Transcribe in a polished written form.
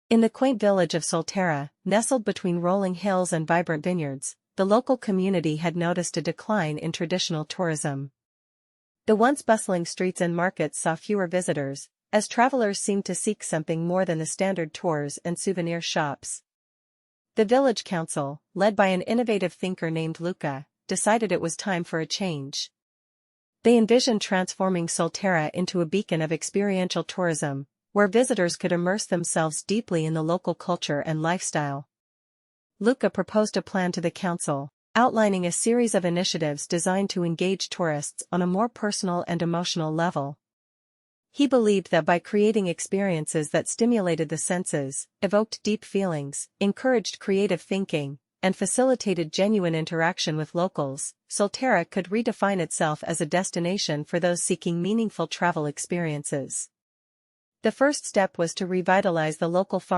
In the quaint village of Solterra, nestled between rolling hills and vibrant vineyards, the local community had noticed a decline in traditional tourism. The once bustling streets and markets saw fewer visitors, as travelers seemed to seek something more than the standard tours and souvenir shops. The village council, led by an innovative thinker named Luca, decided it was time for a change. They envisioned transforming Solterra into a beacon of experiential tourism, where visitors could immerse themselves deeply in the local culture and lifestyle. Luca proposed a plan to the council, outlining a series of initiatives designed to engage tourists on a more personal and emotional level. He believed that by creating experiences that stimulated the senses, evoked deep feelings, encouraged creative thinking, and facilitated genuine interaction with locals, Solterra could redefine itself as a destination for those seeking meaningful travel experiences. The first step was to revitalize the local farm